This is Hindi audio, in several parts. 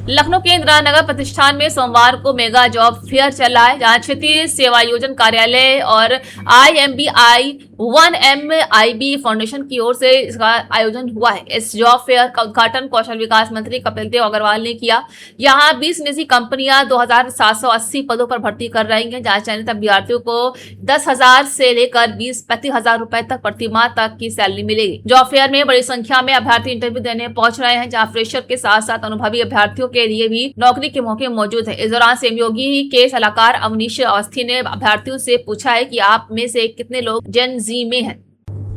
लखनऊ के इंदिरा नगर प्रतिष्ठान में सोमवार को मेगा जॉब फेयर चल रहा है, जहां क्षेत्रीय सेवायोजन कार्यालय और IMBI 1MIB फाउंडेशन की ओर से इसका आयोजन हुआ है। इस जॉब फेयर का उद्घाटन कौशल विकास मंत्री कपिल देव अग्रवाल ने किया। यहाँ 20 निजी कंपनियां 2780 पदों पर भर्ती कर रही हैं, जहां चयनित अभ्यर्थियों को 10,000 से लेकर 20-35,000 रुपए तक प्रतिमाह तक की सैलरी मिलेगी। जॉब फेयर में बड़ी संख्या में अभ्यर्थी इंटरव्यू देने पहुंच रहे हैं, जहाँ फ्रेशर के साथ साथ अनुभवी अभ्यर्थियों के लिए भी नौकरी के मौके मौजूद है। इस दौरान सेमयोगी के सलाहकार अवनीश अवस्थी ने अभ्यर्थियों से पूछा है कि आप में से कितने लोग जेन जी में हैं।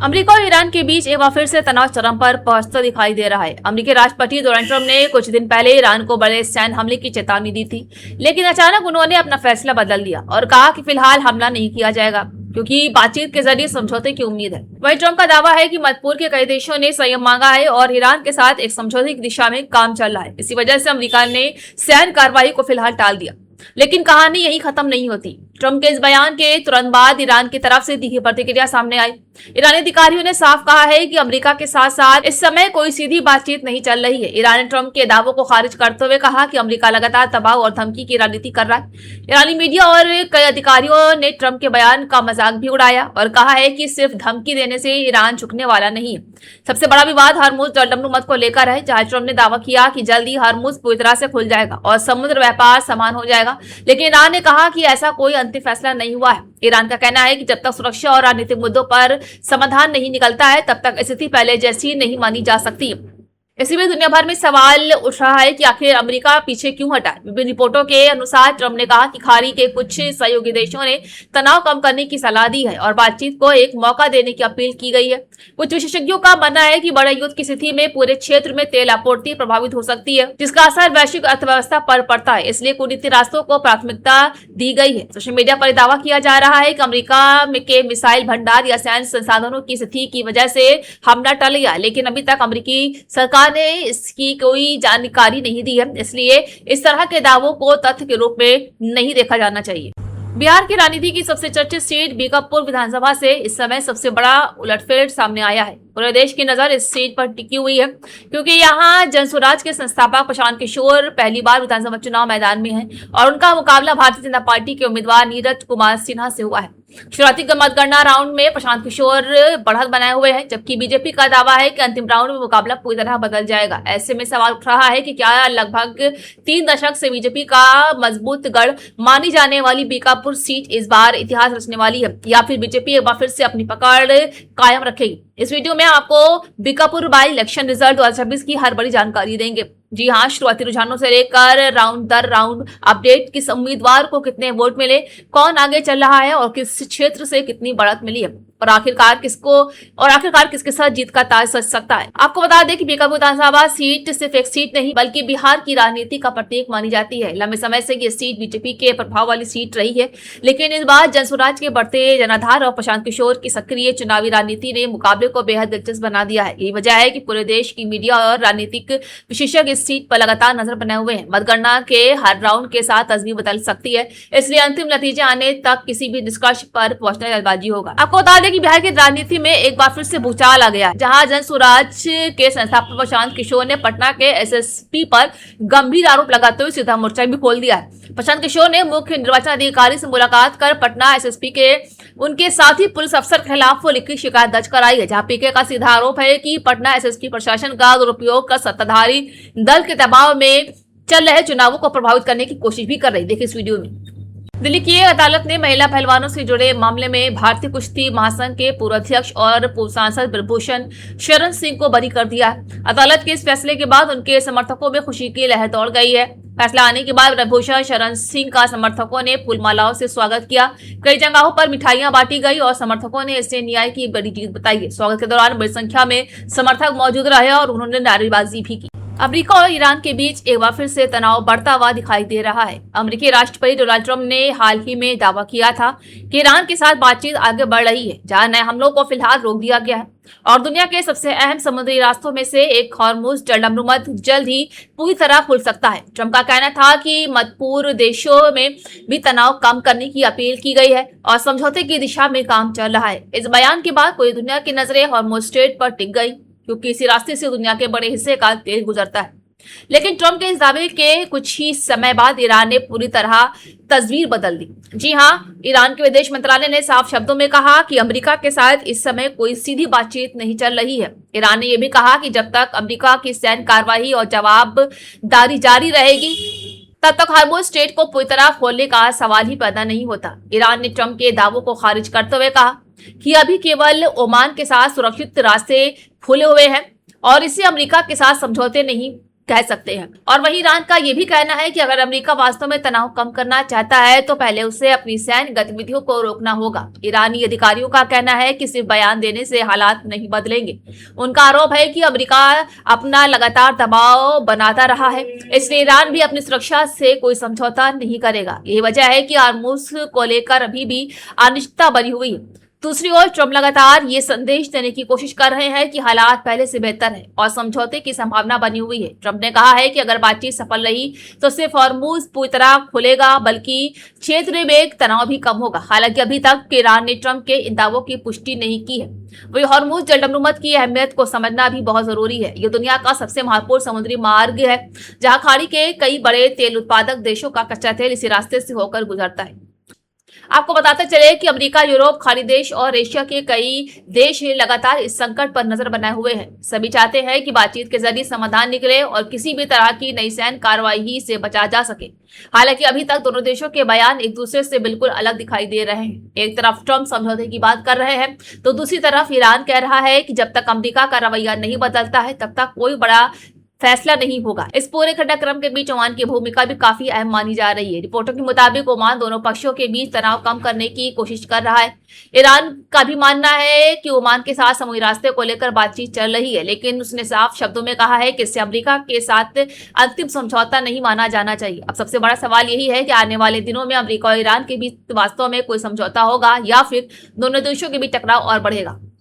अमेरिका और ईरान के बीच एक बार फिर से तनाव चरम पर पहुंचता दिखाई दे रहा है। अमेरिकी राष्ट्रपति डोनाल्ड ट्रंप ने कुछ दिन पहले ईरान को बड़े सैन्य हमले की चेतावनी दी थी, लेकिन अचानक उन्होंने अपना फैसला बदल दिया और कहा कि फिलहाल हमला नहीं किया जाएगा, क्योंकि बातचीत के जरिए समझौते की उम्मीद है। वहीं ट्रंप का दावा है कि मणिपुर के कई देशों ने संयम मांगा है और ईरान के साथ एक समझौते की दिशा में काम चल रहा है। इसी वजह से अमेरिका ने सैन्य कार्रवाई को फिलहाल टाल दिया, लेकिन कहानी यही खत्म नहीं होती। ट्रंप के इस बयान के तुरंत बाद ईरान की तरफ से तीखी प्रतिक्रिया सामने आई। ईरानी अधिकारियों ने साफ कहा है कि अमेरिका के साथ साथ इस समय कोई सीधी बातचीत नहीं चल रही है। ईरान ने ट्रंप के दावों को खारिज करते हुए कहा कि अमेरिका लगातार दबाव और धमकी की राजनीति कर रहा है। ईरानी मीडिया और कई अधिकारियों ने ट्रंप के बयान का मजाक भी उड़ाया और कहा है कि सिर्फ धमकी देने से ईरान झुकने वाला नहीं है। सबसे बड़ा विवाद हरमुज जलडमरू मत को लेकर है, जहां ट्रंप ने दावा किया कि जल्द ही हरमुज पूरी तरह से खुल जाएगा और समुद्र व्यापार समान हो जाएगा, लेकिन ईरान ने कहा कि ऐसा कोई अंतिम फैसला नहीं हुआ है। ईरान का कहना है कि जब तक सुरक्षा और राजनीतिक मुद्दों पर समाधान नहीं निकलता है, तब तक स्थिति पहले जैसी नहीं मानी जा सकती। इसी में दुनिया भर में सवाल उठ रहा है कि आखिर अमेरिका पीछे क्यों हटा। विभिन्न रिपोर्टों के अनुसार ट्रंप ने कहा कि खाड़ी के कुछ सहयोगी देशों ने तनाव कम करने की सलाह दी है और बातचीत को एक मौका देने की अपील की गई है। कुछ विशेषज्ञों का मानना है कि बड़े युद्ध की स्थिति में पूरे क्षेत्र में तेल आपूर्ति प्रभावित हो सकती है, जिसका असर वैश्विक अर्थव्यवस्था पर पड़ता है। इसलिए कूटनीतिक रास्तों को प्राथमिकता दी गई है। सोशल मीडिया पर दावा किया जा रहा है कि अमेरिका के मिसाइल भंडार या सैन्य संसाधनों की स्थिति की वजह से हमला टल गया, लेकिन अभी तक अमेरिकी सरकार ने इसकी कोई जानकारी नहीं दी है। इसलिए इस तरह के दावों को तथ्य के रूप में नहीं देखा जाना चाहिए। बिहार की राजनीति की सबसे चर्चित सीट बीकापुर विधानसभा से इस समय सबसे बड़ा उलटफेर सामने आया है। पूरे देश की नजर इस सीट पर टिकी हुई है, क्योंकि यहाँ जनसुराज के संस्थापक प्रशांत किशोर पहली बार विधानसभा चुनाव मैदान में हैं और उनका मुकाबला भारतीय जनता पार्टी के उम्मीदवार नीरज कुमार सिन्हा से हुआ है। शुरुआती मतगणना राउंड में प्रशांत किशोर बढ़त बनाए हुए हैं, जबकि बीजेपी का दावा है कि अंतिम राउंड में मुकाबला पूरी तरह बदल जाएगा। ऐसे में सवाल उठ रहा है कि क्या लगभग 3 दशक से बीजेपी का मजबूत गढ़ मानी जाने वाली बीकापुर सीट इस बार इतिहास रचने वाली है, या फिर बीजेपी एक बार फिर से अपनी पकड़ कायम रखेगी। इस वीडियो में आपको बीकापुर बाई इलेक्शन रिजल्ट 2026 की हर बड़ी जानकारी देंगे। जी हाँ, शुरुआती रुझानों से लेकर राउंड दर राउंड अपडेट, किस उम्मीदवार को कितने वोट मिले, कौन आगे चल रहा है और किस क्षेत्र से कितनी बढ़त मिली है और आखिरकार किसके साथ जीत का ताज सज सकता है। आपको बता दें कि बीकापुर विधानसभा सीट सिर्फ एक सीट नहीं बल्कि बिहार की राजनीति का प्रतीक मानी जाती है। लंबे समय से ये सीट बीजेपी के प्रभाव वाली सीट रही है, लेकिन इस बार जनसुराज के बढ़ते जनाधार और प्रशांत किशोर की सक्रिय चुनावी राजनीति ने मुकाबले को बेहद दिलचस्प बना दिया है। यही वजह है कि पूरे देश की मीडिया और राजनीतिक विशेषज्ञ इस सीट पर लगातार नजर बनाए हुए हैं। मतगणना के हर राउंड के साथ तस्वीर बदल सकती है, इसलिए अंतिम नतीजे आने तक किसी भी निष्कर्ष पर पहुंचना जल्दबाजी होगा। आपको बता दें कि बिहार की राजनीति में एक बार फिर से भूचाल आ गया, जहां जनसुराज के संस्थापक प्रशांत किशोर ने पटना के एसएसपी पर गंभीर आरोप लगाते हुए सीधा मोर्चा भी खोल दिया है। प्रशांत किशोर ने मुख्य निर्वाचन अधिकारी से मुलाकात कर पटना एसएसपी के उनके साथी पुलिस अफसर के खिलाफ लिखित शिकायत दर्ज कराई है, जहां पीके का सीधा आरोप है कि पटना एसएसपी प्रशासन का दुरुपयोग कर सत्ताधारी दल के दबाव में चल रहे चुनावों को प्रभावित करने की कोशिश भी कर रही। देखिए इस वीडियो में। दिल्ली की अदालत ने महिला पहलवानों से जुड़े मामले में भारतीय कुश्ती महासंघ के पूर्व अध्यक्ष और पूर्व सांसद ब्रजभूषण शरण सिंह को बरी कर दिया है। अदालत के इस फैसले के बाद उनके समर्थकों में खुशी की लहर दौड़ गई है। फैसला आने के बाद ब्रजभूषण शरण सिंह का समर्थकों ने फूलमालाओं से स्वागत किया। कई जगहों पर मिठाइयां बांटी गई और समर्थकों ने इसे न्याय की एक बड़ी जीत बताई है। स्वागत के दौरान बड़ी संख्या में समर्थक मौजूद रहे और उन्होंने नारेबाजी भी की। अमेरिका और ईरान के बीच एक बार फिर से तनाव बढ़ता हुआ दिखाई दे रहा है। अमेरिकी राष्ट्रपति डोनाल्ड ट्रंप ने हाल ही में दावा किया था कि ईरान के साथ बातचीत आगे बढ़ रही है, जहां नए हमलों को फिलहाल रोक दिया गया है और दुनिया के सबसे अहम समुद्री रास्तों में से एक हॉर्मुज जलडमरू मत जल्द ही पूरी तरह खुल सकता है। ट्रंप का कहना था कि मध्यपूर्व देशों में भी तनाव कम करने की अपील की गई है और समझौते की दिशा में काम चल रहा है। इस बयान के बाद पूरी दुनिया की नजरें हॉर्मुज स्ट्रेट पर टिक गई, क्योंकि इसी रास्ते से दुनिया के बड़े हिस्से का तेल गुजरता है। लेकिन ट्रंप के इस दावे के कुछ ही समय बाद ईरान ने पूरी तरह तस्वीर बदल दी। जी हाँ, ईरान के विदेश मंत्रालय ने साफ शब्दों में कहा कि अमेरिका के साथ इस समय कोई सीधी बातचीत नहीं चल रही है। ईरान ने यह भी कहा कि जब तक अमेरिका की सैन्य कार्रवाई और जवाबदारी जारी रहेगी, तब तक हार्मोज स्ट्रेट को पूरी तरह खोलने का सवाल ही पैदा नहीं होता। ईरान ने ट्रंप के दावों को खारिज करते हुए कहा कि अभी केवल ओमान के साथ सुरक्षित रास्ते खुले हुए हैं और इसे अमेरिका के साथ समझौते नहीं कह सकते हैं। और वहीं ईरान का यह भी कहना है कि अगर अमेरिका वास्तव में तनाव कम करना चाहता है तो पहले उसे अपनी सैन्य गतिविधियों को रोकना होगा। ईरानी अधिकारियों का कहना है कि सिर्फ बयान देने से हालात नहीं बदलेंगे। उनका आरोप है कि अमेरिका अपना लगातार दबाव बनाता रहा है, इसलिए ईरान भी अपनी सुरक्षा से कोई समझौता नहीं करेगा। यही वजह है कि हार्मुज को लेकर अभी भी अनिश्चितता बनी हुई है। दूसरी ओर ट्रंप लगातार ये संदेश देने की कोशिश कर रहे हैं कि हालात पहले से बेहतर है और समझौते की संभावना बनी हुई है। ट्रंप ने कहा है कि अगर बातचीत सफल रही तो सिर्फ हॉर्मुज पूरी तरह खुलेगा, बल्कि क्षेत्र में तनाव भी कम होगा। हालांकि अभी तक ईरान ने ट्रंप के इन दावों की पुष्टि नहीं की है। वही हॉर्मुज जलमरूमत की अहमियत को समझना भी बहुत जरूरी है। ये दुनिया का सबसे महत्वपूर्ण समुद्री मार्ग है, जहाँ खाड़ी के कई बड़े तेल उत्पादक देशों का कच्चा तेल इसी रास्ते से होकर गुजरता है। आपको बताते चले कि अमेरिका, यूरोप, खाड़ी देश और एशिया के कई देश लगातार इस संकट पर नजर बनाए हुए हैं। सभी चाहते हैं कि बातचीत के जरिए समाधान निकले और किसी भी तरह की नई सैन्य कार्रवाई से बचा जा सके। हालांकि अभी तक दोनों देशों के बयान एक दूसरे से बिल्कुल अलग दिखाई दे रहे हैं। एक तरफ ट्रंप समझौते की बात कर रहे हैं तो दूसरी तरफ ईरान कह रहा है कि जब तक अमेरिका का रवैया नहीं बदलता है तब तक कोई बड़ा फैसला नहीं होगा। इस पूरे घटनाक्रम के बीच ओमान की भूमिका भी काफी अहम मानी जा रही है। रिपोर्टों के मुताबिक ओमान दोनों पक्षों के बीच तनाव कम करने की कोशिश कर रहा है। ईरान का भी मानना है कि ओमान के साथ समुद्री रास्ते को लेकर बातचीत चल रही है, लेकिन उसने साफ शब्दों में कहा है कि इससे अमेरिका के साथ अंतिम समझौता नहीं माना जाना चाहिए। अब सबसे बड़ा सवाल यही है कि आने वाले दिनों में अमेरिका और ईरान के बीच वास्तव में कोई समझौता होगा या फिर दोनों देशों के बीच टकराव और बढ़ेगा।